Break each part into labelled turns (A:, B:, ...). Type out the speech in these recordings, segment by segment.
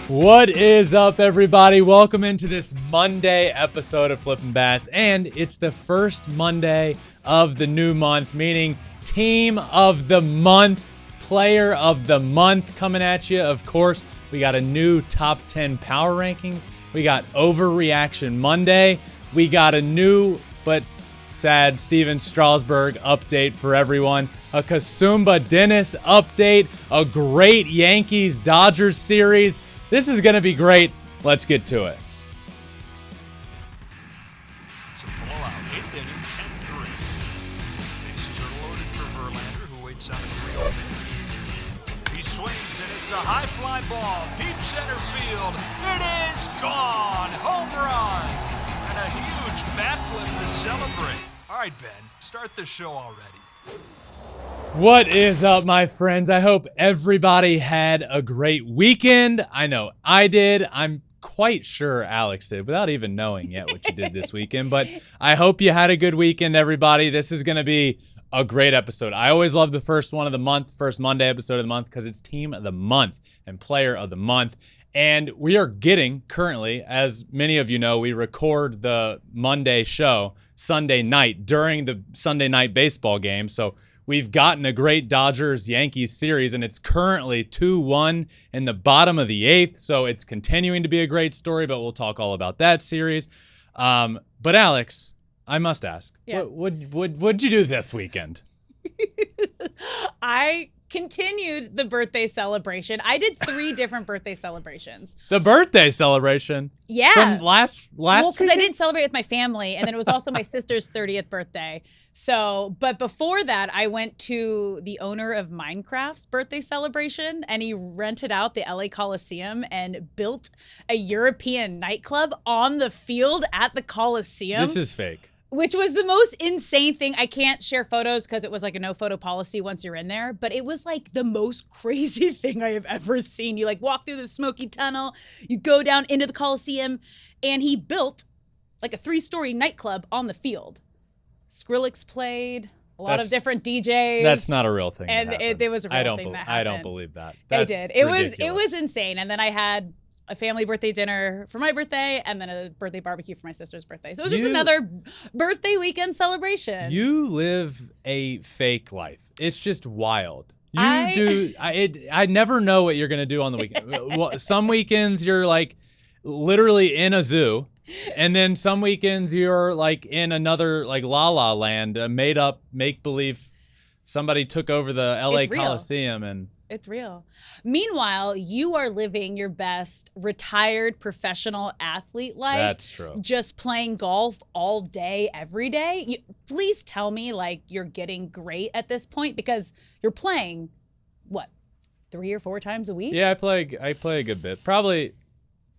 A: What is up, everybody? Welcome into this Monday episode of Flippin' Bats, and it's the first Monday of the new month, meaning Team of the Month, Player of the Month coming at you. Of course, we got a new Top 10 Power Rankings. We got Overreaction Monday. We got a new but sad Steven Strasburg update for everyone. A Kizumba Dennis update. A great Yankees-Dodgers series. This is going to be great. Let's get to it.
B: It's a blowout. 8th inning, 10-3. Bases are loaded for Verlander, who waits out a 3-0 pitch. He swings, and it's a high fly ball. Deep center field. It is gone. Home run. And a huge bat flip to celebrate. All right, Ben, start the show already.
A: What is up, my friends? I hope everybody had a great weekend. I know I did. I'm quite sure Alex did, without even knowing yet what you did this weekend. But I hope you had a good weekend, everybody. This is going to be a great episode. I always love the first one of the month, first Monday episode of the month, because it's Team of the Month and Player of the Month. And we are getting currently, as many of you know, we record the Monday show Sunday night during the Sunday night baseball game. So we've gotten a great Dodgers-Yankees series, and it's currently 2-1 in the bottom of the 8th. So it's continuing to be a great story, but we'll talk all about that series. But Alex, I must ask, what'd you do this weekend?
C: I continued the birthday celebration. I did 3 different birthday celebrations.
A: The birthday celebration?
C: Yeah.
A: From last
C: Well, because I didn't celebrate with my family, and then it was also my sister's 30th birthday. So, but before that, I went to the owner of Minecraft's birthday celebration, and he rented out the LA Coliseum and built a European nightclub on the field at the Coliseum.
A: This is fake.
C: Which was the most insane thing. I can't share photos because it was like a no photo policy once you're in there, but it was like the most crazy thing I have ever seen. You like walk through the smoky tunnel, you go down into the Coliseum, and he built like a 3-story nightclub on the field. Skrillex played, a lot of different DJs.
A: That's not a real thing.
C: And it was a real thing that happened.
A: I don't believe that.
C: They did. It
A: ridiculous.
C: was insane. And then I had a family birthday dinner for my birthday, and then a birthday barbecue for my sister's birthday. So it was just another birthday weekend celebration.
A: You live a fake life. It's just wild. I never know what you're gonna do on the weekend. Some weekends you're like literally in a zoo, and then some weekends you're like in another like La La Land, made up make believe. Somebody took over the LA Coliseum and.
C: It's real. Meanwhile, you are living your best retired professional athlete life.
A: That's true.
C: Just playing golf all day, every day. Please tell me like you're getting great at this point, because you're playing, what, 3 or 4 times a week?
A: Yeah, I play a good bit. Probably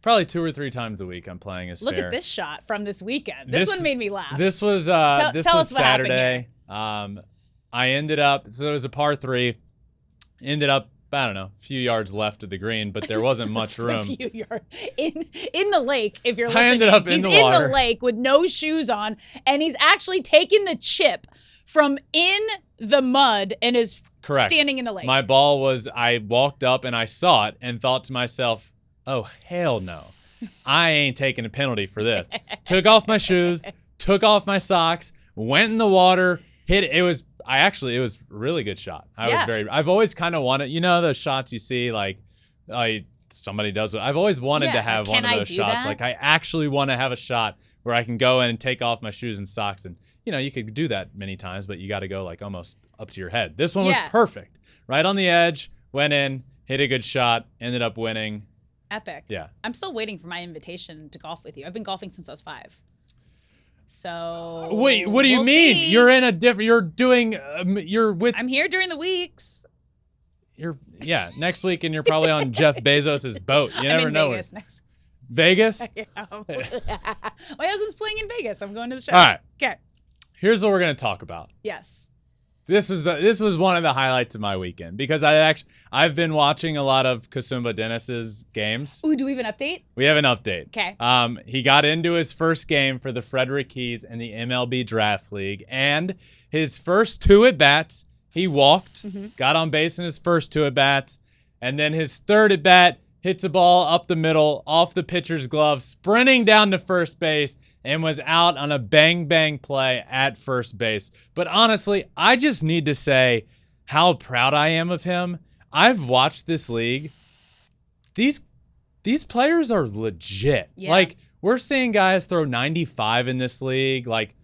A: 2 or 3 times a week I'm playing is fair.
C: Look at this shot from this weekend. This one made me laugh.
A: This was
C: tell
A: was
C: us what
A: Saturday. I ended up, so it was a par 3. Ended up, I don't know, a few yards left of the green, but there wasn't much room.
C: A few yards in the lake, if you're listening.
A: I ended up in the water.
C: He's in the lake with no shoes on, and he's actually taking the chip from in the mud and is standing in the lake.
A: My ball was, I walked up and I saw it and thought to myself, oh, hell no. I ain't taking a penalty for this. Took off my shoes, took off my socks, went in the water, hit it. It was a really good shot. I've always kind of wanted, those shots you see like somebody does it. I've always wanted to have one of those shots. Like I actually want to have a shot where I can go in and take off my shoes and socks. And, you could do that many times, but you got to go like almost up to your head. This one was perfect. Right on the edge, went in, hit a good shot, ended up winning.
C: Epic.
A: Yeah.
C: I'm still waiting for my invitation to golf with you. I've been golfing since I was 5. So
A: wait, what do you mean?
C: See.
A: You're in a different. You're doing. You're with.
C: I'm here during the weeks.
A: Next week, and you're probably on Jeff Bezos's boat. You never know.
C: Vegas next.
A: Vegas.
C: Yeah. My husband's playing in Vegas. I'm going to the show.
A: All right.
C: Okay.
A: Here's what we're gonna talk about.
C: Yes.
A: This was one of the highlights of my weekend because I've been watching a lot of Kizumba Dennis's games.
C: Ooh, do we have an update?
A: We have an update.
C: Okay.
A: He got into his first game for the Frederick Keys in the MLB Draft League, and his first 2 at-bats, he walked, got on base in his first 2 at-bats, and then his third at-bat, hits a ball up the middle, off the pitcher's glove, sprinting down to first base, and was out on a bang-bang play at first base. But honestly, I just need to say how proud I am of him. I've watched this league. These players are legit.
C: Yeah.
A: Like, we're seeing guys throw 95 in this league, like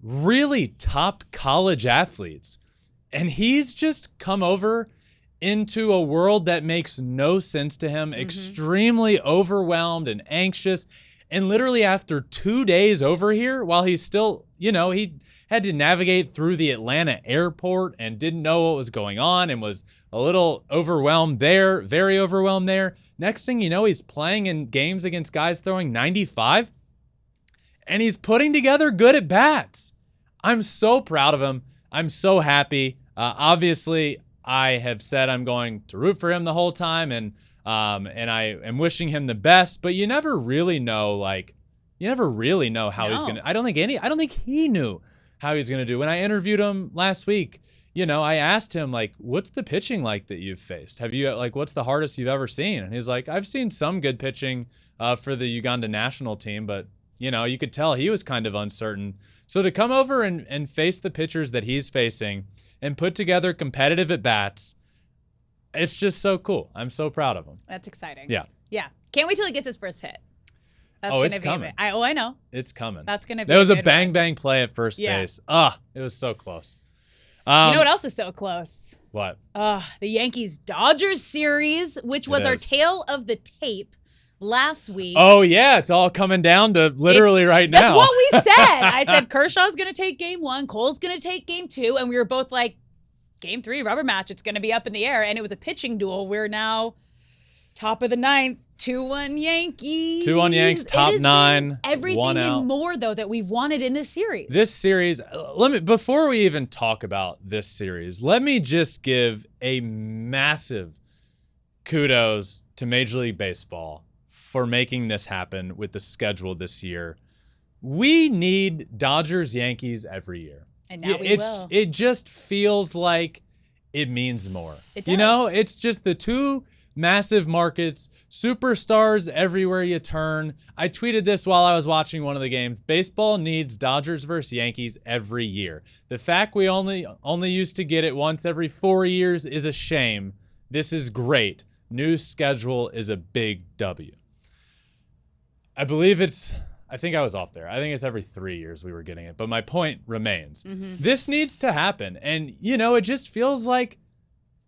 A: really top college athletes. And he's just come over into a world that makes no sense to him, extremely overwhelmed and anxious. And literally after 2 days over here, while he's still, he had to navigate through the Atlanta airport and didn't know what was going on and was a little overwhelmed there, very overwhelmed there. Next thing you know, he's playing in games against guys throwing 95, and he's putting together good at bats. I'm so proud of him. I'm so happy. Obviously, I have said I'm going to root for him the whole time, and I am wishing him the best. But you never really know, how he's gonna. I don't think he knew how he's gonna do. When I interviewed him last week, I asked him, like, what's the pitching like that you've faced? Have you, what's the hardest you've ever seen? And he's like, I've seen some good pitching for the Uganda national team, but you could tell he was kind of uncertain. So to come over and face the pitchers that he's facing and put together competitive at-bats, it's just so cool. I'm so proud of him.
C: That's exciting.
A: Yeah.
C: Yeah. Can't wait till he gets his first hit. That's
A: it's coming.
C: I know.
A: It's coming.
C: That's going to be
A: There was a
C: good
A: bang play at first base. It was so close.
C: You know what else is so close?
A: What?
C: The Yankees-Dodgers series, which was our tale of the tape last week.
A: Oh, yeah. It's all coming down to literally right now.
C: That's what we said. I said Kershaw's going to take game 1, Cole's going to take game 2, and we were both like, game 3, rubber match, it's going to be up in the air, and it was a pitching duel. We're now top of the 9th, 2-1 Yankees.
A: 2-1 Yanks, top 9,
C: everything
A: one out.
C: and more, though, that we've wanted in this series.
A: This series, before we even talk about this series, let me just give a massive kudos to Major League Baseball for making this happen with the schedule this year. We need Dodgers-Yankees every year.
C: And now we will.
A: It just feels like it means more.
C: It does.
A: It's just the two massive markets, superstars everywhere you turn. I tweeted this while I was watching one of the games. Baseball needs Dodgers versus Yankees every year. The fact we only used to get it once every 4 years is a shame. This is great. New schedule is a big W. I think I was off there. I think it's every 3 years we were getting it. But my point remains. This needs to happen. And, it just feels like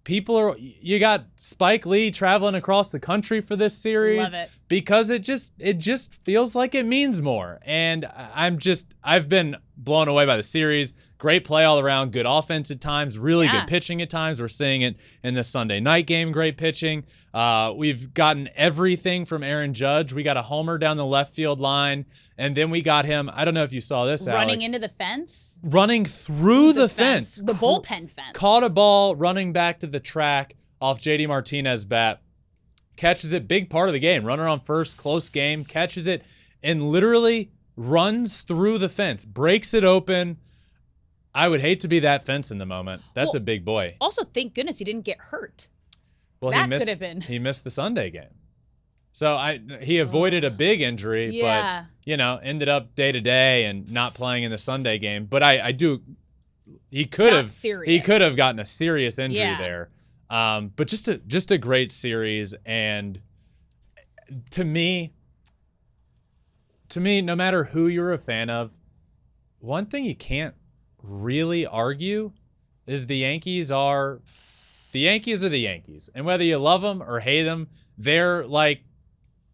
A: you got Spike Lee traveling across the country for this series.
C: Love it.
A: Because it just feels like it means more. And I've been blown away by the series. Great play all around, good offense at times, really good pitching at times. We're seeing it in the Sunday night game, great pitching. We've gotten everything from Aaron Judge. We got a homer down the left field line, and then we got him, I don't know if you saw this,
C: running
A: Alex,
C: into the fence?
A: running through the fence.
C: The bullpen fence.
A: Caught a ball running back to the track off JD Martinez's bat. Catches it, big part of the game. Runner on first, close game, catches it, and literally runs through the fence, breaks it open. I would hate to be that fence in the moment. That's a big boy.
C: Also, thank goodness he didn't get hurt.
A: Well,
C: that could have been.
A: He missed the Sunday game. So he avoided a big injury, but ended up day to day and not playing in the Sunday game. But he could have gotten a serious injury there. But just a great series, and to me, no matter who you're a fan of, one thing you can't really argue is the Yankees are the Yankees. And whether you love them or hate them, they're like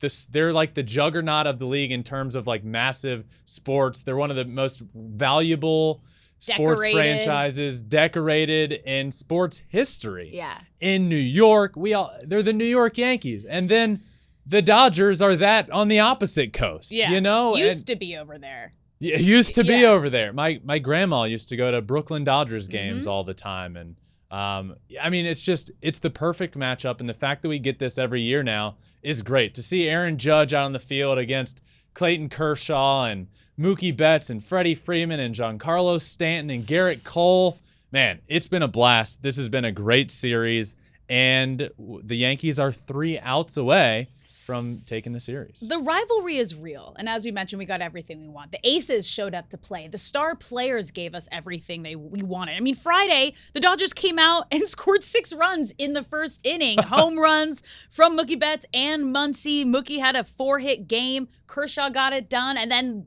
A: the juggernaut of the league in terms of like massive sports. They're one of the most valuable sports franchises, decorated in sports history.
C: Yeah.
A: In New York, they're the New York Yankees. And then the Dodgers are that on the opposite coast. Yeah.
C: Used to be over there.
A: It used to be over there. My grandma used to go to Brooklyn Dodgers games all the time. And it's the perfect matchup. And the fact that we get this every year now is great. To see Aaron Judge out on the field against Clayton Kershaw and Mookie Betts and Freddie Freeman and Giancarlo Stanton and Garrett Cole. Man, it's been a blast. This has been a great series. and the Yankees are 3 outs away from taking the series.
C: The rivalry is real. And as we mentioned, we got everything we want. The aces showed up to play. The star players gave us everything we wanted. I mean, Friday, the Dodgers came out and scored 6 runs in the first inning. Home runs from Mookie Betts and Muncy. Mookie had a 4-hit game. Kershaw got it done. And then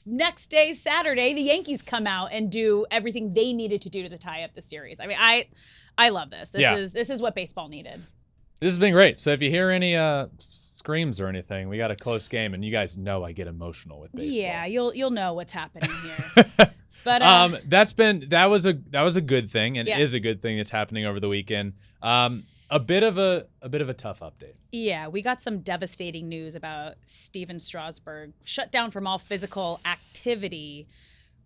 C: next day, Saturday, the Yankees come out and do everything they needed to do to tie up the series. I mean, I love this. This is what baseball needed.
A: This has been great. So if you hear any screams or anything, we got a close game, and you guys know I get emotional with baseball.
C: Yeah, you'll know what's happening here. But
A: that was a good thing, and is a good thing that's happening over the weekend. A bit of a tough update.
C: Yeah, we got some devastating news about Steven Strasburg shut down from all physical activity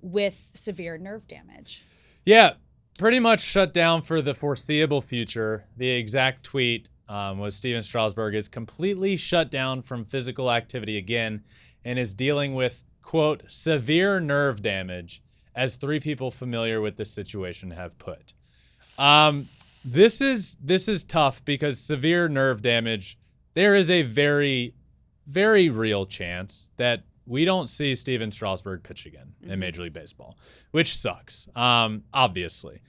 C: with severe nerve damage.
A: Yeah, pretty much shut down for the foreseeable future. The exact tweet was Steven Strasburg is completely shut down from physical activity again and is dealing with, quote, severe nerve damage, as 3 people familiar with the situation have put. This is tough because severe nerve damage, there is a very, very real chance that we don't see Steven Strasburg pitch again in Major League Baseball, which sucks, obviously.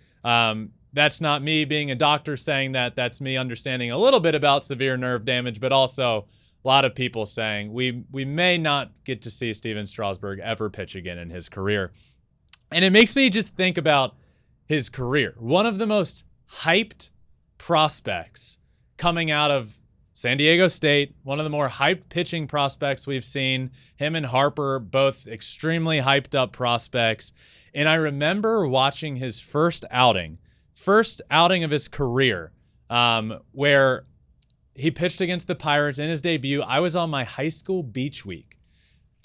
A: That's not me being a doctor saying that. That's me understanding a little bit about severe nerve damage, but also a lot of people saying we may not get to see Steven Strasburg ever pitch again in his career. And it makes me just think about his career. One of the most hyped prospects coming out of San Diego State, one of the more hyped pitching prospects we've seen. Him and Harper, both extremely hyped up prospects. And I remember watching his first outing of his career, where he pitched against the Pirates in his debut. I was on my high school beach week,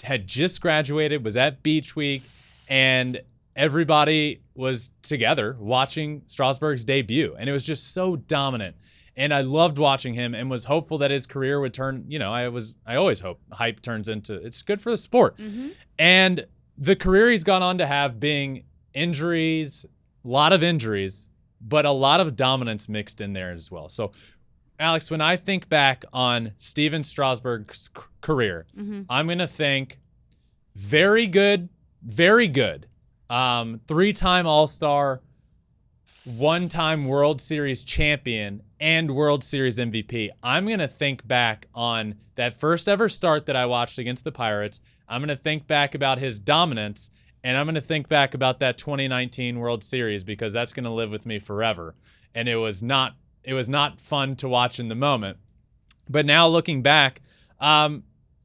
A: had just graduated, was at beach week, and everybody was together watching Strasburg's debut. And it was just so dominant. And I loved watching him and was hopeful that his career would turn, I always hope hype turns into, it's good for the sport. And the career he's gone on to have being injuries, a lot of injuries, but a lot of dominance mixed in there as well. So, Alex, when I think back on Steven Strasburg's career, I'm going to think very good, 3-time All-Star, 1-time World Series champion, and World Series MVP. I'm going to think back on that first ever start that I watched against the Pirates. I'm going to think back about his dominance, and I'm going to think back about that 2019 World Series, because that's going to live with me forever. And it was not fun to watch in the moment. But now looking back, I'm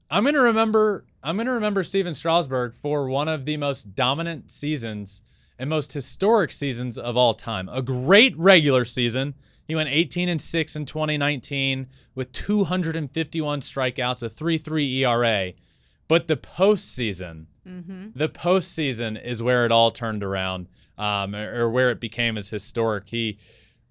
A: going to remember Steven Strasburg for one of the most dominant seasons and most historic seasons of all time. A great regular season. He went 18-6 in 2019 with 251 strikeouts, a 3.3 ERA. But the postseason, is where it all turned around, or where it became as historic. He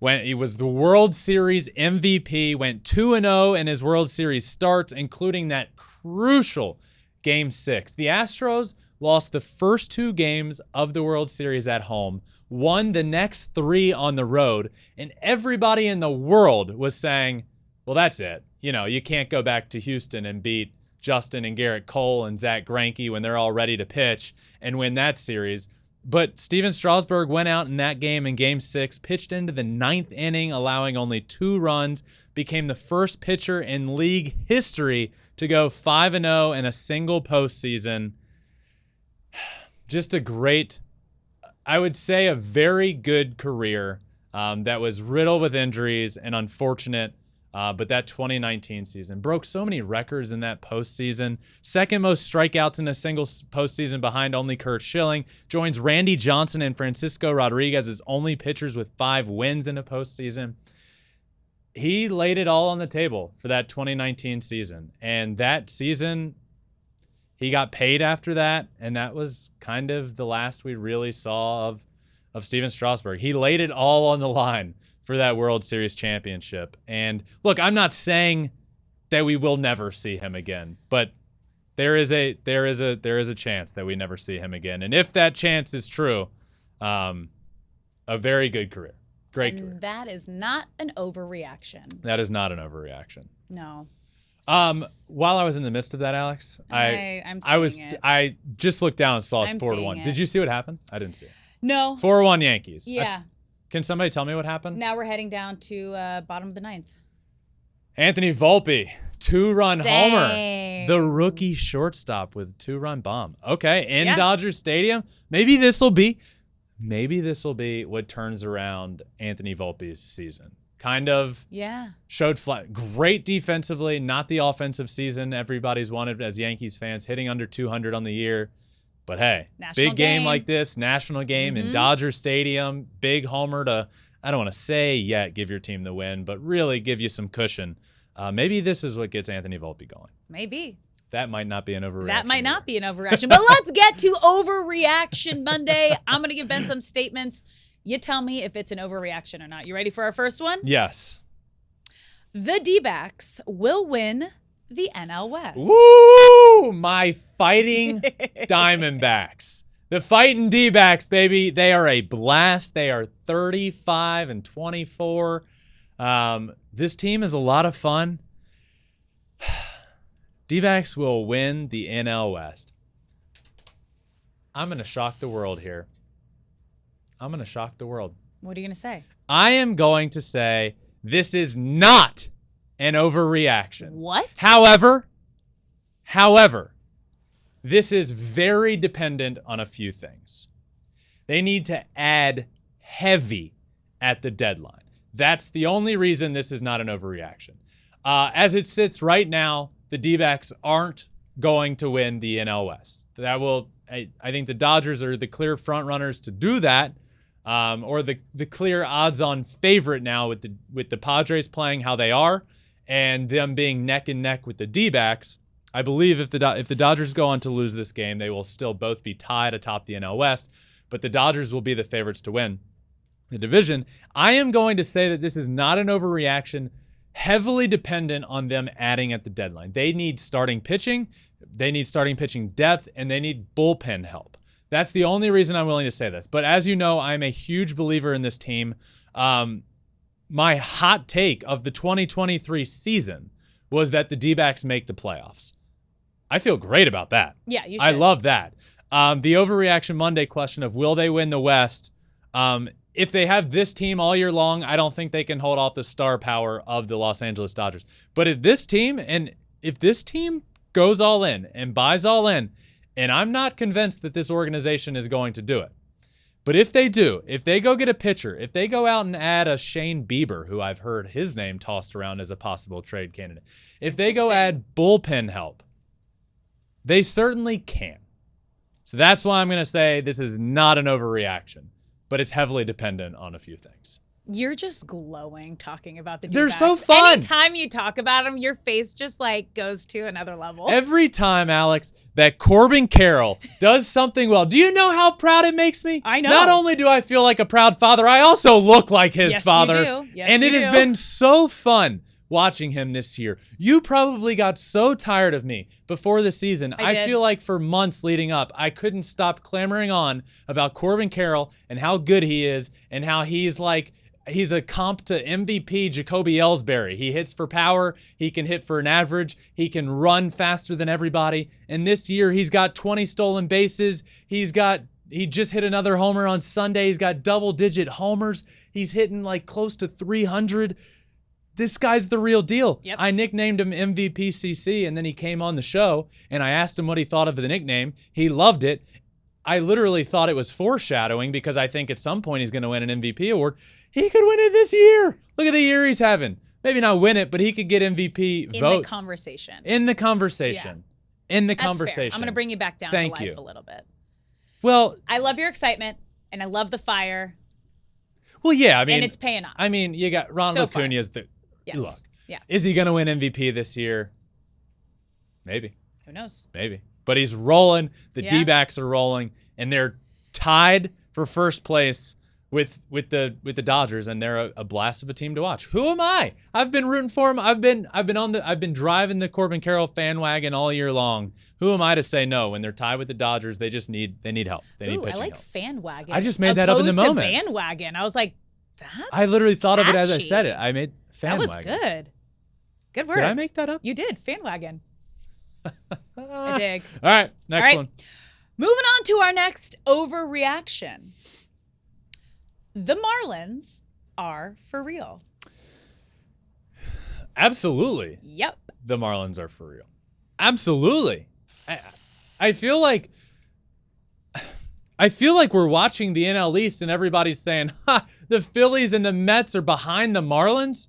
A: was the World Series MVP, went 2-0 in his World Series starts, including that crucial Game 6. The Astros lost the first 2 games of the World Series at home, won the next 3 on the road, and everybody in the world was saying, well, that's it. You can't go back to Houston and beat Justin and Garrett Cole and Zach Greinke when they're all ready to pitch and win that series. But Steven Strasburg went out in that game in Game 6, pitched into the 9th inning, allowing only 2 runs, became the first pitcher in league history to go 5-0 in a single postseason. Just a great, I would say a very good career that was riddled with injuries and unfortunate. But that 2019 season broke so many records in that postseason. Second most strikeouts in a single postseason behind only Kurt Schilling. Joins Randy Johnson and Francisco Rodriguez as only pitchers with 5 wins in a postseason. He laid it all on the table for that 2019 season. And that season, he got paid after that. And that was kind of the last we really saw of Steven Strasburg. He laid it all on the line for that World Series championship. And look, I'm not saying that we will never see him again, but there is a chance that we never see him again. And if that chance is true, a very good career. Great career.
C: That is not an overreaction.
A: That is not an overreaction.
C: No.
A: While I was in the midst of that, Alex,
C: I'm seeing it.
A: I just looked down and saw it's
C: I'm
A: 4-1.
C: seeing
A: Did
C: it.
A: you see what happened? I didn't see it.
C: No.
A: 4-1 Yankees.
C: Yeah.
A: Can somebody tell me what happened?
C: Now we're heading down to bottom of the ninth.
A: Anthony Volpe, 2-run homer.
C: Dang.
A: The rookie shortstop with a 2-run bomb. Okay, in
C: Yeah.
A: Dodger Stadium. Maybe this will be what turns around Anthony Volpe's season. Kind of showed flat. Great defensively, not the offensive season everybody's wanted as Yankees fans, hitting under 200 on the year. But hey,
C: National
A: big game
C: game.
A: like this, national game in Dodger Stadium, big homer to, I don't want to say yet give your team the win, but really give you some cushion. Maybe this is what gets Anthony Volpe going.
C: Maybe.
A: That might not be an overreaction.
C: That might not be an overreaction. But let's get to Overreaction Monday. I'm going to give Ben some statements. You tell me if it's an overreaction or not. You ready for our first one?
A: Yes.
C: The D-backs will win the NL West.
A: Woo! My fighting Diamondbacks. The fighting D-backs, baby. They are a blast. They are 35-24. This team is a lot of fun. D-backs will win the NL West. I'm going to shock the world here. I'm going to shock the world.
C: What are you going to say?
A: I am going to say this is not an overreaction.
C: What?
A: However, this is very dependent on a few things. They need to add heavy at the deadline. That's the only reason this is not an overreaction. As it sits right now, the D-backs aren't going to win the NL West. I think the Dodgers are the clear front runners to do that. Or the clear odds-on favorite now with the Padres playing how they are, and them being neck and neck with the D-backs. I believe if the Dodgers go on to lose this game, they will still both be tied atop the NL West, but the Dodgers will be the favorites to win the division. I am going to say that this is not an overreaction, heavily dependent on them adding at the deadline. They need starting pitching, they need starting pitching depth, and they need bullpen help. That's the only reason I'm willing to say this. But as you know, I'm a huge believer in this team. My hot take of the 2023 season was that the D-backs make the playoffs. I feel great about that.
C: Yeah, you should.
A: I love that. The Overreaction Monday question of will they win the West? If they have this team all year long, I don't think they can hold off the star power of the Los Angeles Dodgers. But if this team goes all in and buys all in, and I'm not convinced that this organization is going to do it. But if they do, if they go get a pitcher, if they go out and add a Shane Bieber, who I've heard his name tossed around as a possible trade candidate, if they go add bullpen help, they certainly can. So that's why I'm going to say this is not an overreaction, but it's heavily dependent on a few things.
C: You're just glowing talking about the
A: They're
C: D-backs.
A: so fun.
C: Anytime you talk about them, your face just goes to another level.
A: Every time, Alex, that Corbin Carroll does something well, do you know how proud it makes me?
C: I know.
A: Not only do I feel like a proud father, I also look like his father.
C: You do. Yes,
A: and it
C: you
A: has
C: do.
A: been so fun watching him this year. You probably got so tired of me before the season.
C: I did.
A: feel like for months leading up, I couldn't stop clamoring on about Corbin Carroll and how good he is and how he's a comp to MVP Jacoby Ellsbury. He hits for power. He can hit for an average. He can run faster than everybody. And this year, he's got 20 stolen bases. He just hit another homer on Sunday. He's got double-digit homers. He's hitting close to 300. This guy's the real deal.
C: Yep.
A: I nicknamed him MVP CC, and then he came on the show, and I asked him what he thought of the nickname. He loved it. I literally thought it was foreshadowing because I think at some point he's going to win an MVP award. He could win it this year. Look at the year he's having. Maybe not win it, but he could get MVP votes.
C: In the conversation.
A: In the conversation.
C: That's fair. I'm going to bring you back down to life a little bit.
A: Well,
C: I love your excitement, and I love the fire.
A: Well, yeah. I mean,
C: and it's paying off.
A: I mean, you got Ronald Acuña's
C: Yes.
A: Look.
C: Yeah.
A: Is he going to win MVP this year? Maybe.
C: Who knows?
A: Maybe. But he's rolling. The
C: Yeah.
A: D-backs are rolling, and they're tied for first place with the Dodgers, and they're a blast of a team to watch. Who am I? I've been rooting for him. I've been driving the Corbin Carroll fan wagon all year long. Who am I to say no when they're tied with the Dodgers? They need help. They need pitching
C: I like
A: help.
C: fan wagon.
A: I just made that up in the
C: opposed to
A: moment.
C: bandwagon. I was like,
A: I literally thought of it as I
C: catchy.
A: said it. I made fan
C: That was
A: wagon.
C: good. Good work.
A: Did I make that up?
C: You did. Fan wagon. I dig.
A: All right, next
C: All right.
A: one.
C: Moving on to our next overreaction. The Marlins are for real.
A: Absolutely.
C: Yep.
A: The Marlins are for real. Absolutely. I feel like we're watching the NL East and everybody's saying, the Phillies and the Mets are behind the Marlins.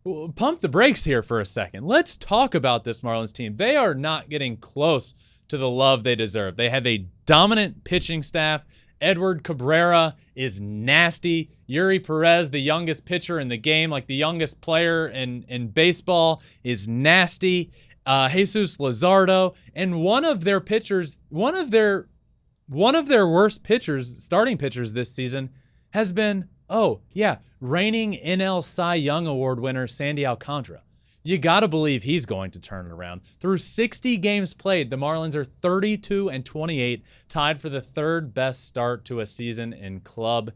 A: Well, pump the brakes here for a second. Let's talk about this Marlins team. They are not getting close to the love they deserve. They have a dominant pitching staff. Edward Cabrera is nasty. Yuri Perez, the youngest pitcher in the game, like the youngest player in baseball, is nasty. Jesus Luzardo, and one of their worst pitchers, starting pitchers this season, has been, reigning NL Cy Young Award winner Sandy Alcantara. You got to believe he's going to turn it around. Through 60 games played, the Marlins are 32-28, tied for the third best start to a season in club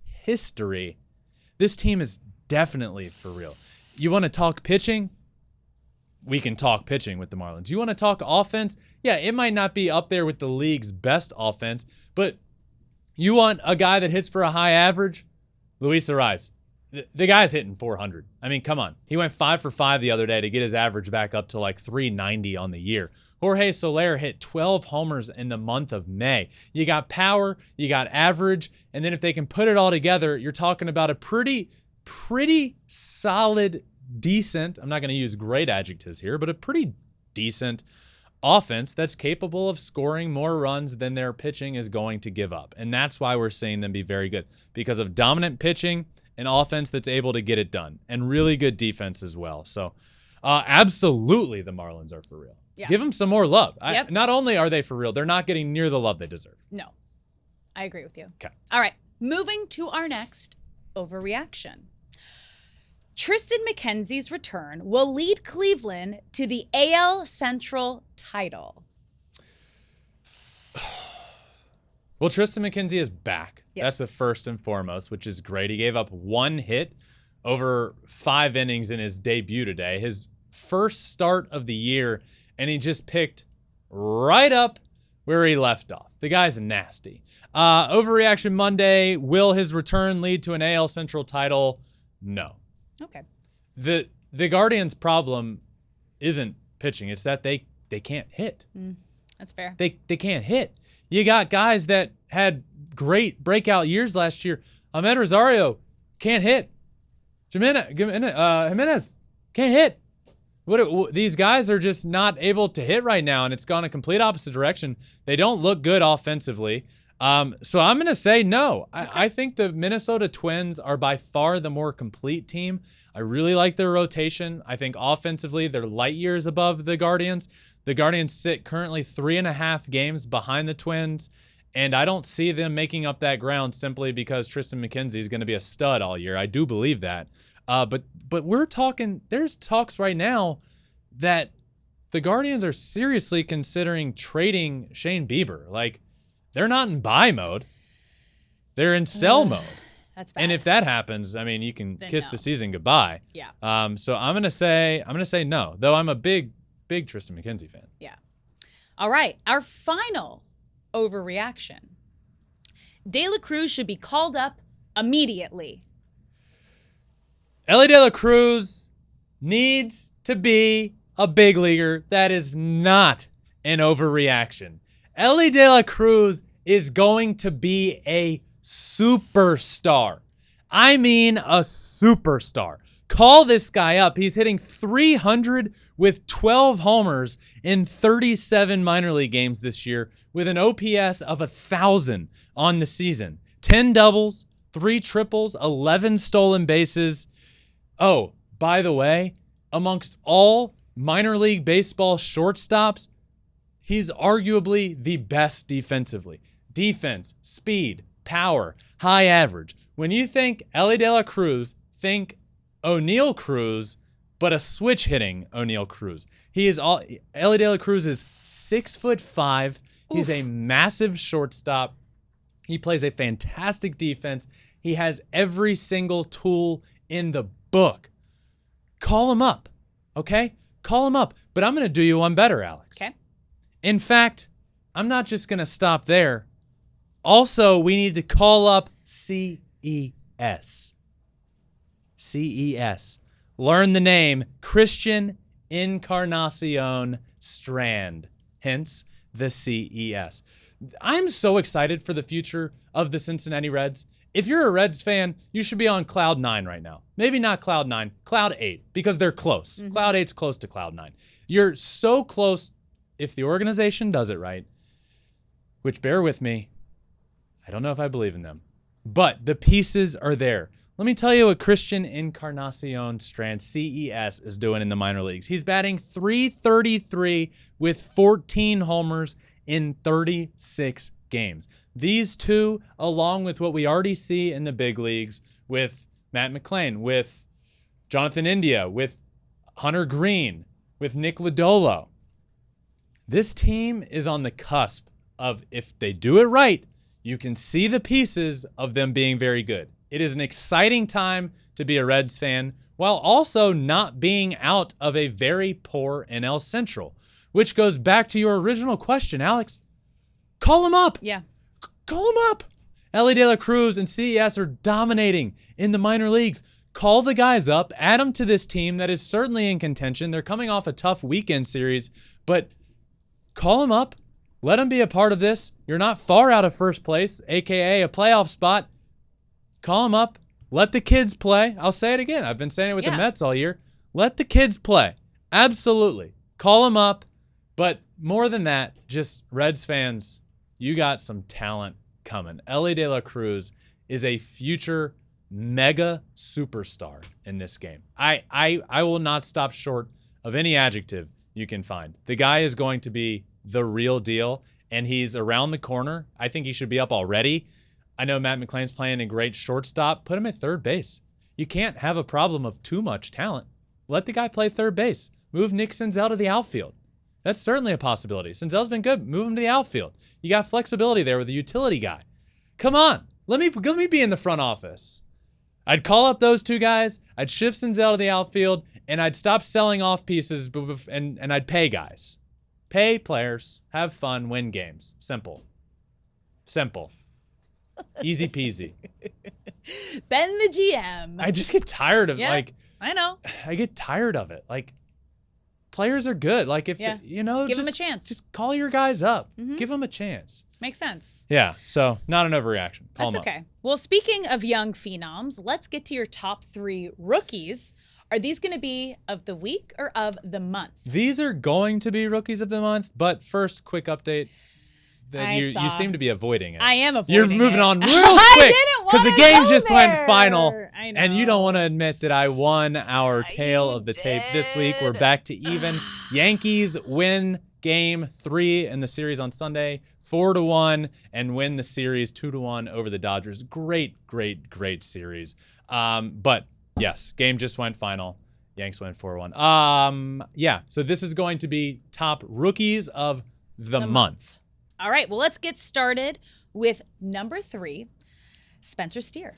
A: history. This team is definitely for real. You want to talk pitching? We can talk pitching with the Marlins. You want to talk offense? Yeah, it might not be up there with the league's best offense, but you want a guy that hits for a high average? Luis Ariz. The guy's hitting 400. I mean, come on. He went 5 for 5 the other day to get his average back up to like 390 on the year. Jorge Soler hit 12 homers in the month of May. You got power, you got average, and then if they can put it all together, you're talking about a pretty solid, decent, I'm not going to use great adjectives here, but a pretty decent offense that's capable of scoring more runs than their pitching is going to give up. And that's why we're seeing them be very good, because of dominant pitching, an offense that's able to get it done, and really good defense as well. So absolutely the Marlins are for real.
C: Yeah.
A: Give them some more love.
C: Yep.
A: Not only are they for real, they're not getting near the love they deserve.
C: No. I agree with you.
A: Okay.
C: All right. Moving to our next overreaction. Tristan McKenzie's return will lead Cleveland to the AL Central title.
A: Well, Tristan McKenzie is back.
C: Yes.
A: That's the first and foremost, which is great. He gave up 1 hit over 5 innings in his debut today. His first start of the year, and he just picked right up where he left off. The guy's nasty. Overreaction Monday. Will his return lead to an AL Central title? No.
C: Okay.
A: The Guardians' problem isn't pitching. It's that they can't hit.
C: That's fair.
A: They can't hit. You got guys that had great breakout years last year. Ahmed Rosario can't hit. Jimenez can't hit. These guys are just not able to hit right now, and it's gone a complete opposite direction. They don't look good offensively. So I'm going to say no. Okay. I think the Minnesota Twins are by far the more complete team. I really like their rotation. I think offensively they're light years above the Guardians. The Guardians sit currently 3.5 games behind the Twins, and I don't see them making up that ground simply because Tristan McKenzie is going to be a stud all year. I do believe that. But we're talking, there's talks right now that the Guardians are seriously considering trading Shane Bieber. Like, they're not in buy mode. They're in sell mode.
C: That's bad.
A: And if that happens, I mean, you can
C: Then
A: kiss
C: no.
A: the season goodbye.
C: Yeah.
A: So I'm gonna say no. Though I'm a big Tristan McKenzie fan.
C: Yeah. All right. Our final overreaction. De La Cruz should be called up immediately.
A: Elly De La Cruz needs to be a big leaguer. That is not an overreaction. Elly De La Cruz is going to be a superstar. I mean a superstar. Call this guy up. He's hitting 300 with 12 homers in 37 minor league games this year with an OPS of 1,000 on the season. 10 doubles, 3 triples, 11 stolen bases. Oh, by the way, amongst all minor league baseball shortstops, he's arguably the best defensively. Defense, speed, power, high average. When you think Elly De La Cruz, think O'Neal Cruz, but a switch hitting O'Neal Cruz. Elly De La Cruz is 6'5". He's a massive shortstop. He plays a fantastic defense. He has every single tool in the book. Call him up, okay? Call him up. But I'm going to do you one better, Alex.
C: Okay.
A: In fact, I'm not just going to stop there. Also, we need to call up CES. CES. Learn the name Christian Encarnacion Strand. Hence, the CES. I'm so excited for the future of the Cincinnati Reds. If you're a Reds fan, you should be on cloud 9 right now. Maybe not cloud 9, cloud 8, because they're close. Mm-hmm. Cloud 8's close to cloud 9. You're so close if the organization does it right, which, bear with me, I don't know if I believe in them, but the pieces are there. Let me tell you what Christian Encarnacion Strand, CES, is doing in the minor leagues. He's batting .333 with 14 homers in 36 games. These two, along with what we already see in the big leagues with Matt McClain, with Jonathan India, with Hunter Green, with Nick Lodolo, this team is on the cusp of, if they do it right, you can see the pieces of them being very good. It is an exciting time to be a Reds fan while also not being out of a very poor NL Central, which goes back to your original question, Alex. Call him up.
C: Yeah.
A: Call him up. Elly De La Cruz and CES are dominating in the minor leagues. Call the guys up, add them to this team that is certainly in contention. They're coming off a tough weekend series, but call them up. Let them be a part of this. You're not far out of first place, a.k.a. a playoff spot. Call them up. Let the kids play. I'll say it again. I've been saying it with the Mets all year. Let the kids play. Absolutely. Call them up. But more than that, just Reds fans, you got some talent coming. Elly De La Cruz is a future mega superstar in this game. I will not stop short of any adjective you can find. The guy is going to be the real deal, and he's around the corner. I think he should be up already. I know Matt McClain's playing a great shortstop. Put him at third base. You can't have a problem of too much talent. Let the guy play third base. Move Nick Senzel to the outfield. That's certainly a possibility. Senzel's been good. Move him to the outfield. You got flexibility there with a utility guy. Come on. Let me be in the front office. I'd call up those two guys. I'd shift Senzel to the outfield, and I'd stop selling off pieces, and I'd pay guys. Pay players. Have fun. Win games. Simple. Simple. Easy peasy.
C: Ben the GM.
A: I just get tired of
C: I know.
A: I get tired of it. Like, players are good. Like, if
C: give them a chance.
A: Just call your guys up. Mm-hmm. Give them a chance.
C: Makes sense.
A: Yeah. So not an overreaction. Call
C: That's
A: them
C: okay.
A: up.
C: Well, speaking of young phenoms, let's get to your top 3 rookies. Are these going to be of the week or of the month?
A: These are going to be rookies of the month. But first, quick update. You seem to be avoiding it.
C: I am avoiding
A: it. You're moving on real quick
C: because
A: the game just went final.
C: I know.
A: And you don't want to admit that I won our tale of the tape this week. We're back to even. Yankees win game 3 in the series on Sunday, 4-1, and win the series 2-1 over the Dodgers. Great series. But yes, game just went final. Yanks went 4-1. Yeah, so this is going to be top rookies of the month.
C: All right, well, let's get started with number 3, Spencer Steer.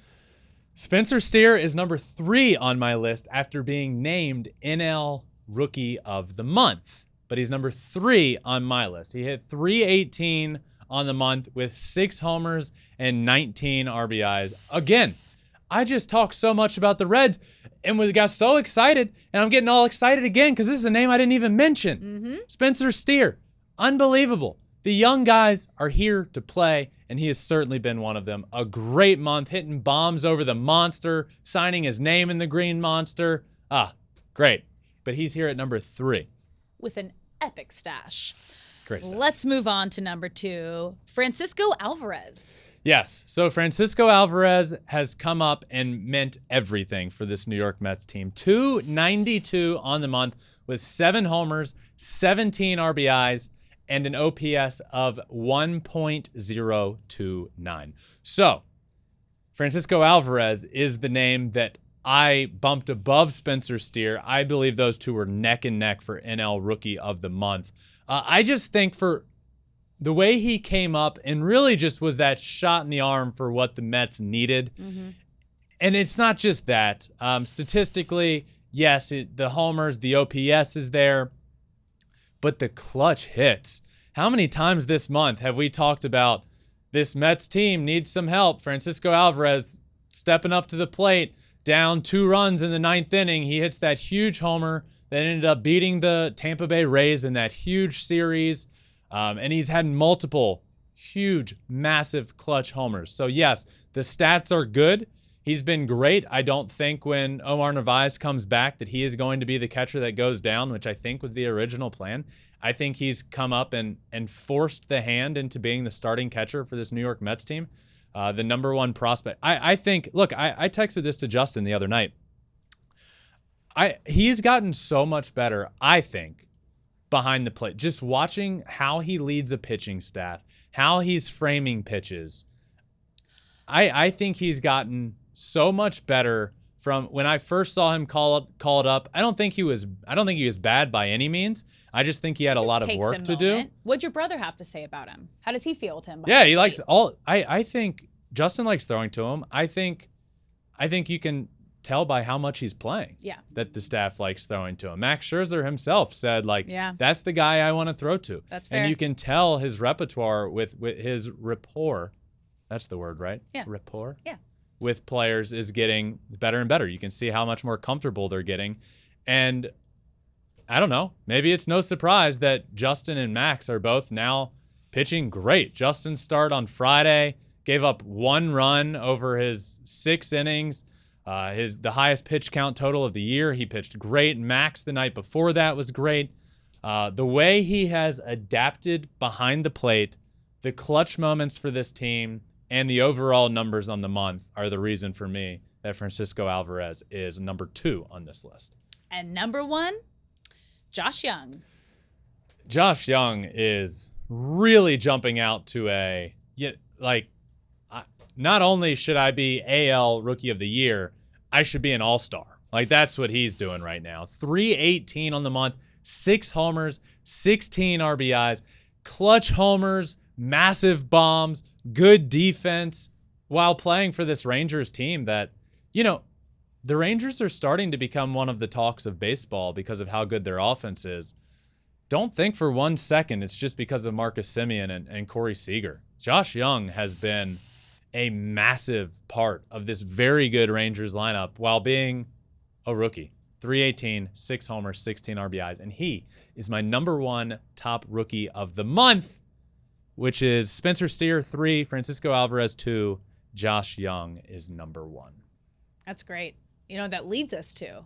A: Spencer Steer is number 3 on my list after being named NL Rookie of the Month. But he's number 3 on my list. He hit .318 on the month with 6 homers and 19 RBIs. Again, I just talked so much about the Reds and got so excited, and I'm getting all excited again because this is a name I didn't even mention. Mm-hmm. Spencer Steer, unbelievable. The young guys are here to play, and he has certainly been one of them. A great month, hitting bombs over the monster, signing his name in the green monster. Great. But he's here at number 3.
C: With an epic stash.
A: Great stuff.
C: Let's move on to number 2, Francisco Alvarez.
A: Yes, so Francisco Alvarez has come up and meant everything for this New York Mets team. .292 on the month with 7 homers, 17 RBIs, and an OPS of 1.029. So, Francisco Alvarez is the name that I bumped above Spencer Steer. I believe those two were neck and neck for NL Rookie of the Month. I just think for the way he came up and really just was that shot in the arm for what the Mets needed. And it's not just that. Statistically, yes, the homers, the OPS is there, but the clutch hits. How many times this month have we talked about this Mets team needs some help? Francisco Alvarez stepping up to the plate, down 2 runs in the 9th inning. He hits that huge homer that ended up beating the Tampa Bay Rays in that huge series. And he's had multiple huge, massive clutch homers. So yes, the stats are good. He's been great. I don't think when Omar Narvaez comes back that he is going to be the catcher that goes down, which I think was the original plan. I think he's come up and forced the hand into being the starting catcher for this New York Mets team, the number 1 prospect. I think, look, I texted this to Justin the other night. He's gotten so much better, I think, behind the plate. Just watching how he leads a pitching staff, how he's framing pitches. I think he's gotten so much better from when I first saw him call it up. I don't think he was bad by any means. I just think he had a lot of work to do.
C: What'd your brother have to say about him? How does he feel with him?
A: Yeah, he likes all. I think Justin likes throwing to him. I think you can tell by how much he's playing.
C: Yeah.
A: That the staff likes throwing to him. Max Scherzer himself said, that's the guy I want to throw to.
C: That's fair.
A: And you can tell his repertoire with his rapport. That's the word, right?
C: Yeah.
A: Rapport?
C: Yeah.
A: With players is getting better and better. You can see how much more comfortable they're getting. And I don't know, maybe it's no surprise that Justin and Max are both now pitching great. Justin's start on Friday gave up 1 run over his 6 innings, the highest pitch count total of the year. He pitched great. Max the night before that was great. The way he has adapted behind the plate, the clutch moments for this team, and the overall numbers on the month are the reason for me that Francisco Alvarez is number 2 on this list.
C: And number 1, Josh Young.
A: Josh Young is really jumping out to not only should I be AL Rookie of the Year, I should be an all-star. That's what he's doing right now. 318 on the month, 6 homers, 16 RBIs, clutch homers, massive bombs, good defense while playing for this Rangers team that, the Rangers are starting to become one of the talks of baseball because of how good their offense is. Don't think for 1 second it's just because of Marcus Semien and Corey Seager. Josh Young has been a massive part of this very good Rangers lineup while being a rookie. 318, 6 homers, 16 RBIs, and he is my number 1 top rookie of the month, which is Spencer Steer 3, Francisco Alvarez 2, Josh Young is number 1.
C: That's great. That leads us to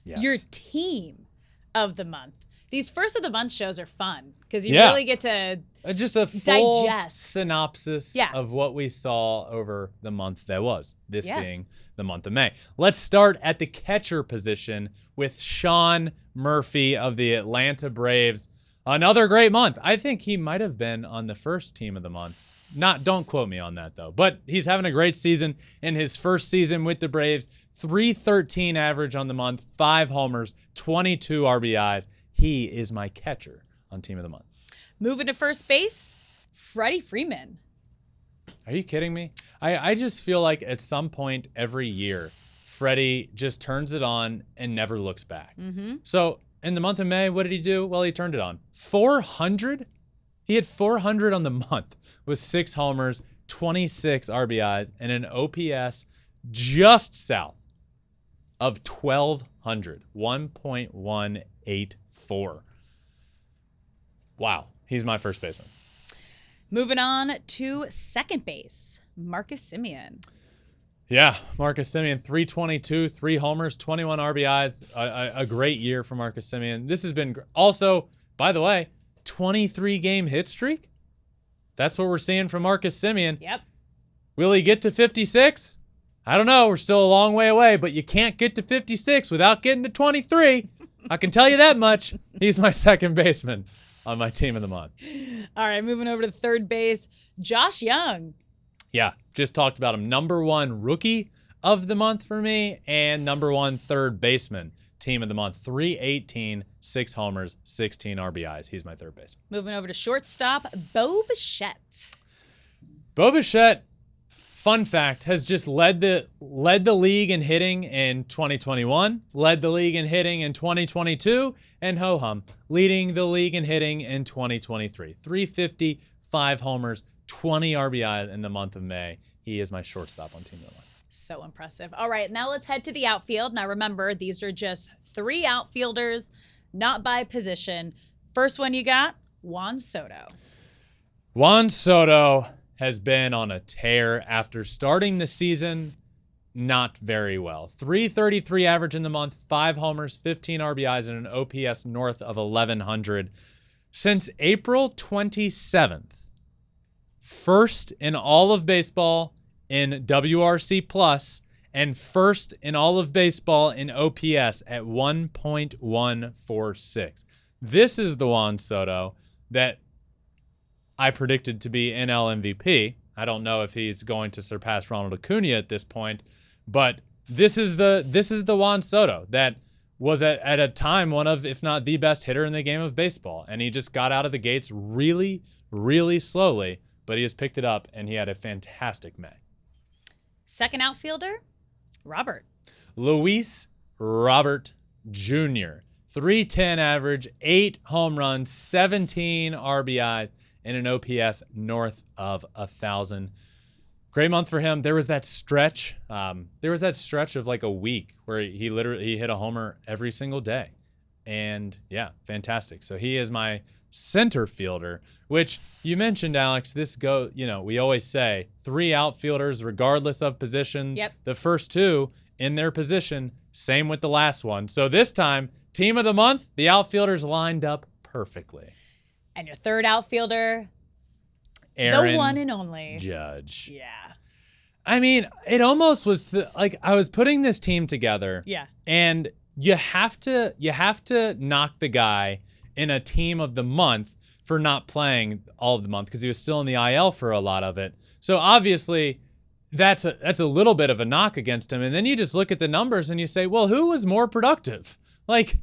A: Yes.
C: your team of the month. These first of the month shows are fun because you really get to
A: just a full
C: digest.
A: synopsis of what we saw over the month that was, this being the month of May. Let's start at the catcher position with Sean Murphy of the Atlanta Braves. Another great month. I think he might have been on the first team of the month. Don't quote me on that though, but he's having a great season in his first season with the Braves. 313 average on the month, 5 homers, 22 RBIs. He is my catcher on team of the month.
C: Moving to first base, Freddie Freeman.
A: Are you kidding me? I just feel like at some point every year, Freddie just turns it on and never looks back. So in the month of May, what did he do? Well, he turned it on. 400? He had 400 on the month with 6 homers, 26 RBIs, and an OPS just south of 1,200, 1.184. Wow, he's my first baseman.
C: Moving on to second base, Marcus Semien.
A: Yeah, Marcus Semien, 322, 3 homers, 21 RBIs. A great year for Marcus Semien. This has been also, by the way, 23-game hit streak. That's what we're seeing from Marcus Semien.
C: Yep.
A: Will he get to 56? I don't know. We're still a long way away, but you can't get to 56 without getting to 23. I can tell you that much. He's my second baseman on my team of the month.
C: All right, moving over to third base, Josh Young.
A: Yeah, just talked about him. Number 1 rookie of the month for me and number 1 third baseman. team of the month. 318, 6 homers, 16 RBIs. He's my third baseman.
C: Moving over to shortstop, Bo Bichette.
A: Bo Bichette, fun fact, has just led the league in hitting in 2021, led the league in hitting in 2022, and ho-hum, leading the league in hitting in 2023. 350, 5 homers, 20 RBI in the month of May. He is my shortstop on Team of the Month.
C: So impressive. All right, now let's head to the outfield. Now remember, these are just 3 outfielders, not by position. First one you got, Juan Soto.
A: Juan Soto has been on a tear after starting the season not very well. 333 average in the month, 5 homers, 15 RBIs, and an OPS north of 1,100. Since April 27th, first in all of baseball in WRC plus, and first in all of baseball in OPS at 1.146. This is the Juan Soto that I predicted to be NL MVP. I don't know if he's going to surpass Ronald Acuna at this point, but this is the Juan Soto that was at a time one of, if not the best hitter in the game of baseball, and he just got out of the gates really, really slowly, but he has picked it up, and he had a fantastic May.
C: Second outfielder,
A: Luis Robert Jr. 310 average, 8 home runs, 17 RBIs, and an OPS north of 1,000. Great month for him. There was that stretch. Of like a week where he hit a homer every single day, and yeah, fantastic. So he is my center fielder, which you mentioned, Alex. We always say 3 outfielders regardless of position.
C: Yep.
A: The first 2 in their position, same with the last one. So this time, team of the month, the outfielders lined up perfectly.
C: And your third outfielder,
A: Aaron
C: the one and only
A: Judge.
C: Yeah.
A: I mean, it almost was I was putting this team together.
C: Yeah.
A: And you have to knock the guy in a team of the month for not playing all of the month because he was still in the IL for a lot of it. So obviously that's a little bit of a knock against him. And then you just look at the numbers and you say, well, who was more productive? Like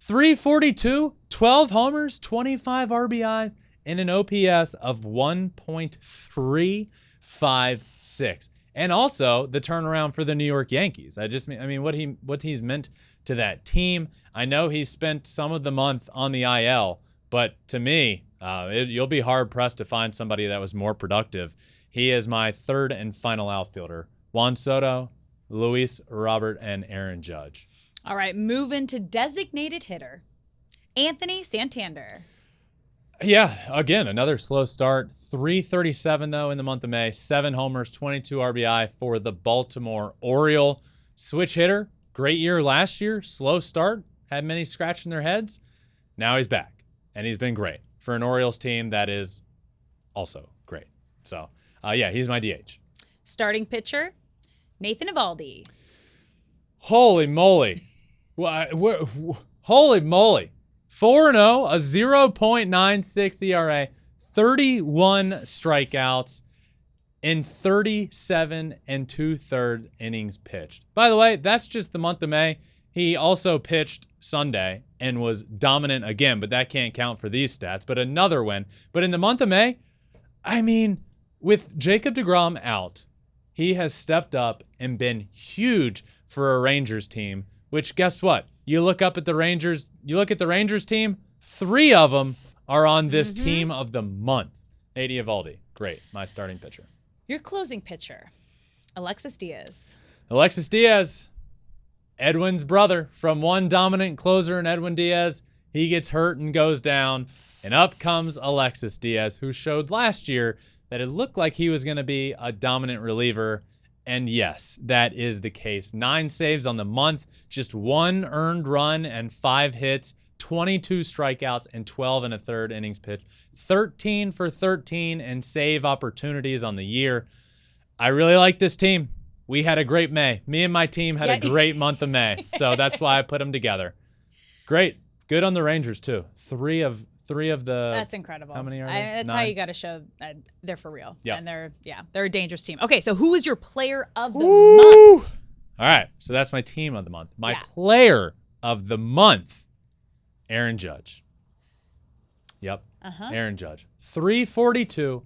A: 342, 12 homers, 25 RBIs, and an OPS of 1.356. And also the turnaround for the New York Yankees. What he's meant to that team. I know he spent some of the month on the IL, but to me, you'll be hard pressed to find somebody that was more productive. He is my third and final outfielder. Juan Soto, Luis Robert, and Aaron Judge.
C: All right, moving to designated hitter, Anthony Santander.
A: Yeah, again, another slow start. 337, though, in the month of May. 7 homers, 22 RBI for the Baltimore Oriole. Switch hitter, great year last year. Slow start, had many scratching their heads. Now he's back, and he's been great for an Orioles team that is also great. So, he's my DH.
C: Starting pitcher, Nathan Eovaldi.
A: Holy moly. Holy moly. 4-0, a 0.96 ERA, 31 strikeouts in 37 2/3 innings pitched. By the way, that's just the month of May. He also pitched Sunday and was dominant again, but that can't count for these stats. But another win. But in the month of May, with Jacob deGrom out, he has stepped up and been huge for a Rangers team, which guess what? You look at the Rangers team, 3 of them are on this team of the month. Nathan Eovaldi, great, my starting pitcher.
C: Your closing pitcher, Alexis Diaz.
A: Alexis Diaz, Edwin's brother, from one dominant closer in Edwin Diaz. He gets hurt and goes down, and up comes Alexis Diaz, who showed last year that it looked like he was going to be a dominant reliever. And yes, that is the case. 9 saves on the month, just 1 earned run and 5 hits, 22 strikeouts, and 12 1/3 innings pitched. 13 for 13 and save opportunities on the year. I really like this team. We had a great May. Me and my team had a great month of May, so that's why I put them together. Great. Good on the Rangers, too. Three of the.
C: That's incredible.
A: How many are they?
C: That's
A: 9?
C: how you got to show they're for real.
A: Yeah.
C: And they're a dangerous team. Okay, so who is your player of the
A: Woo!
C: month?
A: All right, so that's my team of the month. My
C: Yeah.
A: player of the month, Aaron Judge. Yep, Aaron Judge. 342,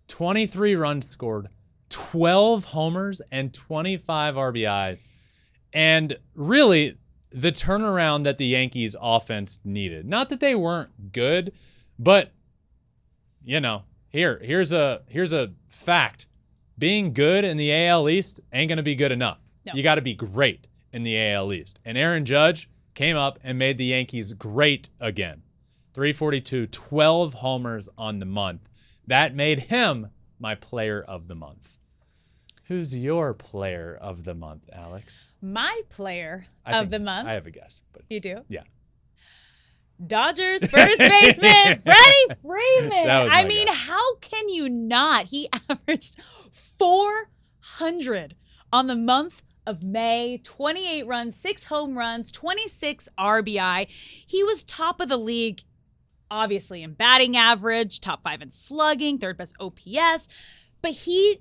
A: 23 runs scored, 12 homers, and 25 RBIs. And really, the turnaround that the Yankees offense needed. Not that they weren't good, but, here's a fact. Being good in the AL East ain't going to be good enough. No. You got to be great in the AL East. And Aaron Judge came up and made the Yankees great again. 342, 12 homers on the month. That made him my player of the month. Who's your player of the month, Alex?
C: My player of the month?
A: I have a guess. But
C: you do?
A: Yeah.
C: Dodgers first baseman Freddie Freeman. I mean,
A: guess.
C: How can you not? He averaged 400 on the month of May, 28 runs, 6 home runs, 26 RBI. He was top of the league, obviously, in batting average, top 5 in slugging, third best OPS. But I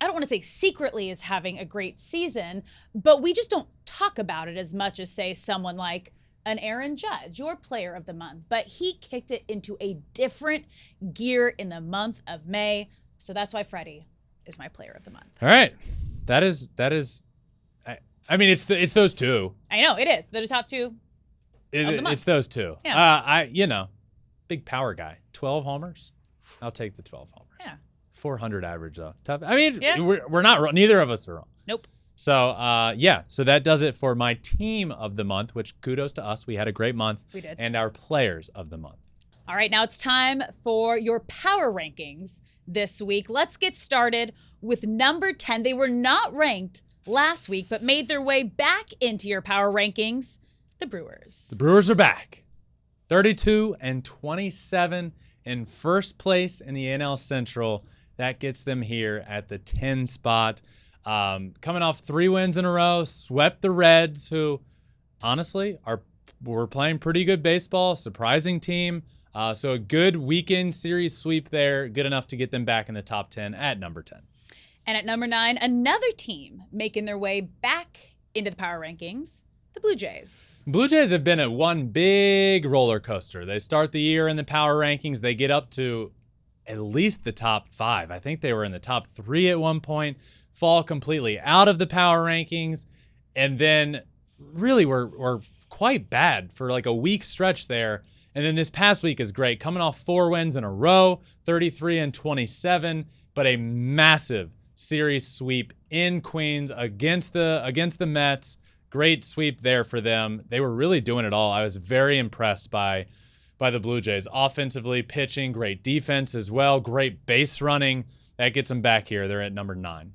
C: don't want to say secretly is having a great season, but we just don't talk about it as much as, say, someone like an Aaron Judge, your player of the month. But he kicked it into a different gear in the month of May. So that's why Freddie is my player of the month.
A: All right. That is. I mean, it's those two.
C: I know, it is. They're the top two of the month.
A: It's those two.
C: Yeah.
A: Big power guy. 12 homers. I'll take the 12 homers.
C: Yeah.
A: 400 average, though. Tough. I mean,
C: yeah.
A: we're not wrong. Neither of us are wrong.
C: Nope.
A: So, so that does it for my team of the month, which kudos to us. We had a great month.
C: We did.
A: And our players of the month.
C: All right, now it's time for your power rankings this week. Let's get started with number 10. They were not ranked last week, but made their way back into your power rankings, the Brewers.
A: The Brewers are back. 32-27 in first place in the NL Central. That gets them here at the 10 spot. Coming off 3 wins in a row, swept the Reds, who honestly were playing pretty good baseball, surprising team. So a good weekend series sweep there, good enough to get them back in the top 10 at number 10.
C: And at number 9, another team making their way back into the power rankings, the Blue Jays.
A: Blue Jays have been at one big roller coaster. They start the year in the power rankings. They get up to at least the top 5. I think they were in the top 3 at one point, fall completely out of the power rankings, and then really were quite bad for like a week stretch there. And then this past week is great, coming off 4 wins in a row, 33-27, but a massive series sweep in Queens against the Mets. Great sweep there for them. They were really doing it all. I was very impressed by the Blue Jays. Offensively, pitching, great defense as well, great base running. That gets them back here. They're at number 9.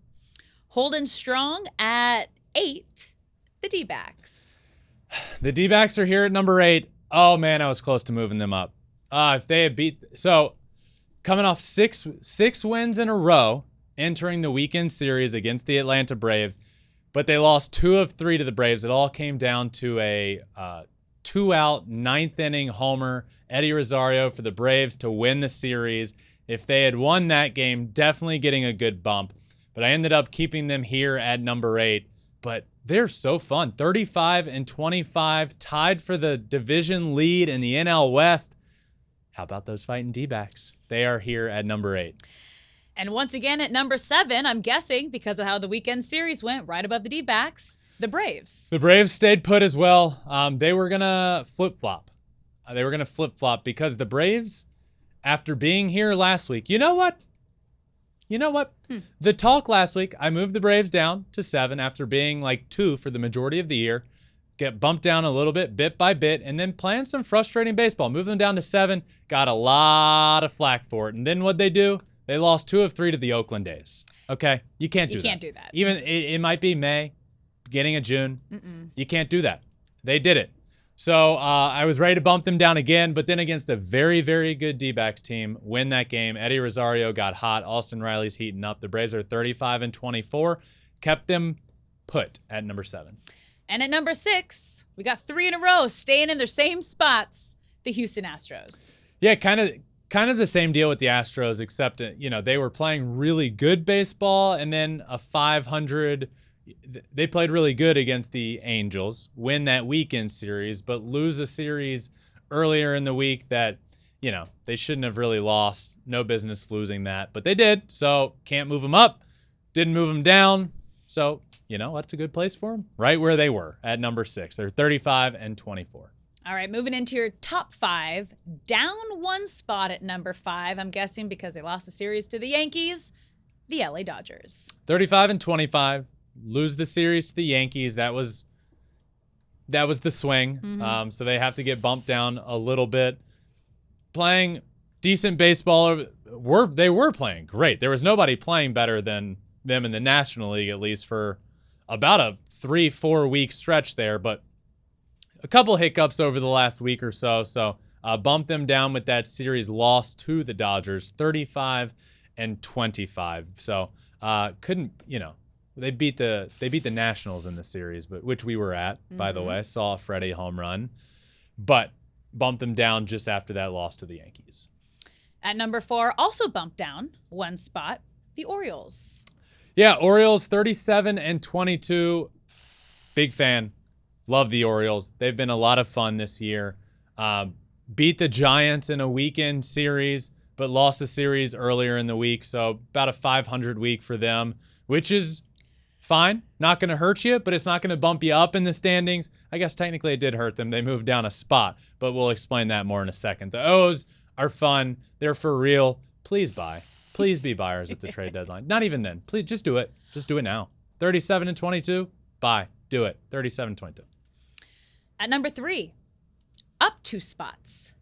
C: Holding strong at 8, the D-backs.
A: The D-backs are here at number 8. Oh, man, I was close to moving them up. If they had coming off six wins in a row, entering the weekend series against the Atlanta Braves, but they lost 2 of 3 to the Braves. It all came down to a 2-out, 9th inning homer, Eddie Rosario for the Braves to win the series. If they had won that game, definitely getting a good bump. But I ended up keeping them here at number 8. But they're so fun. 35-25, tied for the division lead in the NL West. How about those fighting D-backs? They are here at number 8.
C: And once again at number 7, I'm guessing because of how the weekend series went, right above the D-backs, the Braves.
A: The Braves stayed put as well. They were going to flip-flop. Because the Braves, after being here last week, you know what? The talk last week, I moved the Braves down to 7 after being like 2 for the majority of the year. Get bumped down a little bit by bit, and then playing some frustrating baseball. Moved them down to 7, got a lot of flack for it. And then what'd they do? They lost 2 of 3 to the Oakland A's. Okay? You can't do that. Even it might be May, beginning of June. You can't do that. They did it. So I was ready to bump them down again, but then against a very, very good D-backs team, win that game. Eddie Rosario got hot. Austin Riley's heating up. The Braves are 35-24. Kept them put at number 7.
C: And at number 6, we got 3 in a row staying in their same spots, the Houston Astros.
A: Yeah, kind of the same deal with the Astros, except they were playing really good baseball, and then a 500 they played really good against the Angels, win that weekend series, but lose a series earlier in the week that, they shouldn't have really lost. No business losing that, but they did. So can't move them up, didn't move them down. So, that's a good place for them. Right where they were at number 6. They're 35-24.
C: All right, moving into your top 5, down one spot at number 5, I'm guessing because they lost the series to the Yankees, the LA Dodgers.
A: 35-25, lose the series to the Yankees. That was the swing.
C: Mm-hmm.
A: So they have to get bumped down a little bit. Playing decent baseball. They were playing great. There was nobody playing better than them in the National League, at least for about a 3-4 week stretch there, but a couple hiccups over the last week or so. So bumped them down with that series loss to the Dodgers, 35-25. So couldn't, they beat the Nationals in the series, but which we were at, by the way. Saw a Freddie home run, but bumped them down just after that loss to the Yankees.
C: At number 4, also bumped down one spot, the Orioles.
A: Yeah, Orioles 37-22. Big fan. Love the Orioles. They've been a lot of fun this year. Beat the Giants in a weekend series, but lost the series earlier in the week. So about a 500 week for them, which is fine. Not going to hurt you, but it's not going to bump you up in the standings. I guess technically it did hurt them. They moved down a spot, but we'll explain that more in a second. The O's are fun. They're for real. Please buy. Please be buyers at the trade deadline. Not even then. Please just do it. Just do it now. 37-22. Buy. Do it. 37-22.
C: At number 3, up 2 spots,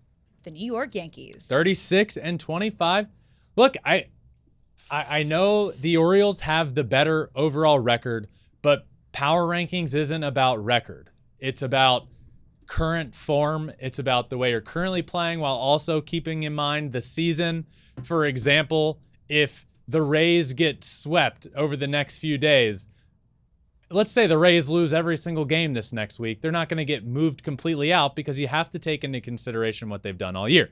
C: the New York Yankees.
A: 36-25. Look, I know the Orioles have the better overall record, but power rankings isn't about record. It's about current form. It's about the way you're currently playing while also keeping in mind the season. For example, if the Rays get swept over the next few days, let's say the Rays lose every single game this next week, they're not going to get moved completely out because you have to take into consideration what they've done all year.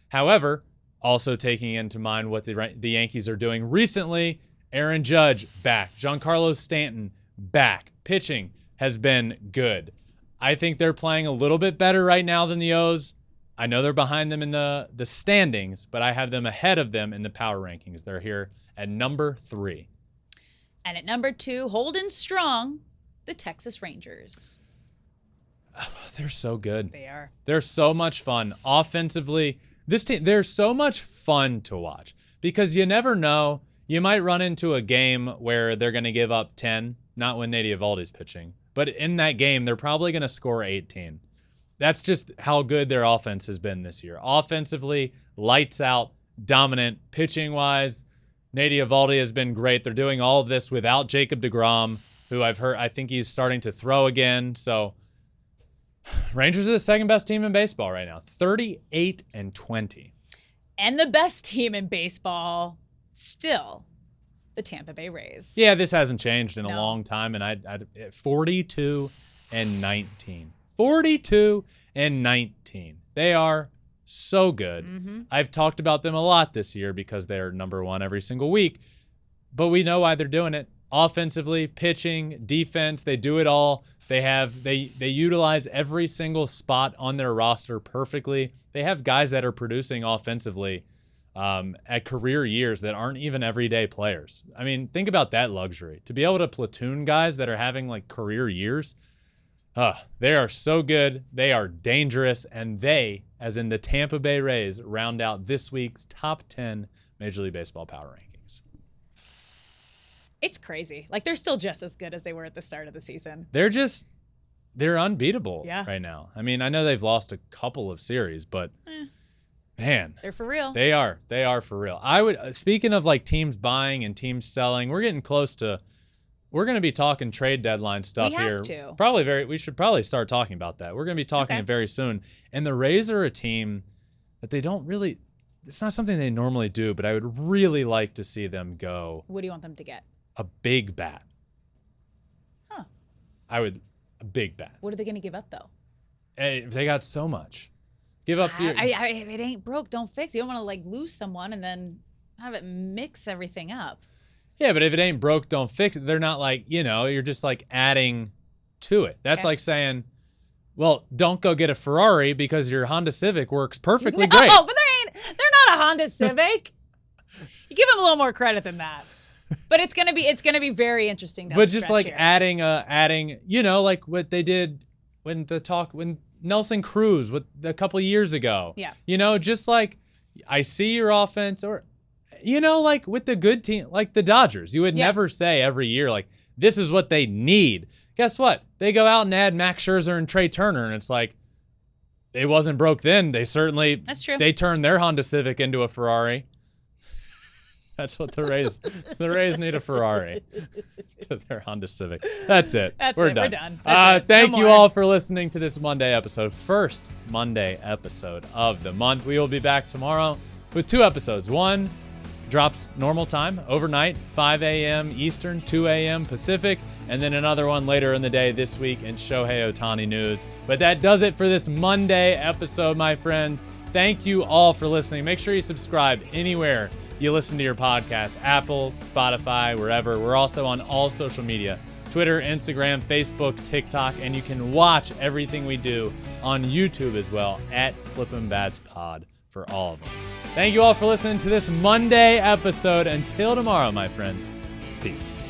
A: However, also taking into mind what the Yankees are doing recently, Aaron Judge back, Giancarlo Stanton back. Pitching has been good. I think they're playing a little bit better right now than the O's. I know they're behind them in the standings, but I have them ahead of them in the power rankings. They're here at number 3.
C: And at number 2, holding strong, the Texas Rangers.
A: They're so good.
C: They are.
A: They're so much fun. Offensively, this team, they're so much fun to watch because you never know. You might run into a game where they're going to give up 10, not when Nady Eovaldi's pitching, but in that game, they're probably going to score 18. That's just how good their offense has been this year. Offensively, lights out, dominant. Pitching-wise, Nady Eovaldi has been great. They're doing all of this without Jacob deGrom, who I think he's starting to throw again. So Rangers are the second best team in baseball right now, 38-20.
C: And the best team in baseball, still, the Tampa Bay Rays.
A: Yeah, this hasn't changed in a
C: No.
A: long time, and I'd 42-19. 42-19. They are so good. I've talked about them a lot this year because they're number 1 every single week, but we know why they're doing it. Offensively, pitching, defense, they do it all. They utilize every single spot on their roster perfectly. They have guys that are producing offensively at career years that aren't even everyday players. I mean, think about that luxury. To be able to platoon guys that are having like career years, they are so good. They are dangerous. And they, as in the Tampa Bay Rays, round out this week's top 10 Major League Baseball power rankings.
C: It's crazy. Like, they're still just as good as they were at the start of the season.
A: They're unbeatable
C: Yeah.
A: right now. I mean, I know they've lost a couple of series, but man,
C: They're for real.
A: they are for real. Speaking of like teams buying and teams selling, we're getting close to, we're going to be talking trade deadline stuff
C: We have
A: here.
C: to.
A: We should probably start talking about that. We're going to be talking
C: Okay.
A: it very soon. And the Rays are a team that they don't really, it's not something they normally do, but I would really like to see them go
C: What do you want them to get?
A: a big bat.
C: Huh.
A: A big bat.
C: What are they going to give up, though?
A: Hey, they got so much. Give up your,
C: If it ain't broke, don't fix it. You don't want to, like, lose someone and then have it mix everything up.
A: Yeah, but if it ain't broke, don't fix it. They're not like, you're just like adding to it. That's like saying, well, don't go get a Ferrari because your Honda Civic works perfectly great.
C: No, but they're not a Honda Civic. You give them a little more credit than that. But it's gonna be very interesting.
A: But just like here. adding, like what they did when Nelson Cruz a couple of years ago.
C: Yeah.
A: Just like I see your offense, or like with the good team, like the Dodgers, you would never say every year like this is what they need. Guess what? They go out and add Max Scherzer and Trey Turner, and it's like it wasn't broke then. That's true. They turned their Honda Civic into a Ferrari. That's what the Rays need a Ferrari to their Honda Civic. That's it. We're done. Thank you all for listening to this Monday episode. First Monday episode of the month. We will be back tomorrow with 2 episodes. One drops normal time, overnight, 5 a.m. Eastern, 2 a.m. Pacific, and then another one later in the day this week in Shohei Ohtani news. But that does it for this Monday episode, my friends. Thank you all for listening. Make sure you subscribe anywhere you listen to your podcast, Apple, Spotify, wherever. We're also on all social media, Twitter, Instagram, Facebook, TikTok, and you can watch everything we do on YouTube as well at Flippin' Bats Pod for all of them. Thank you all for listening to this Monday episode. Until tomorrow, my friends, peace.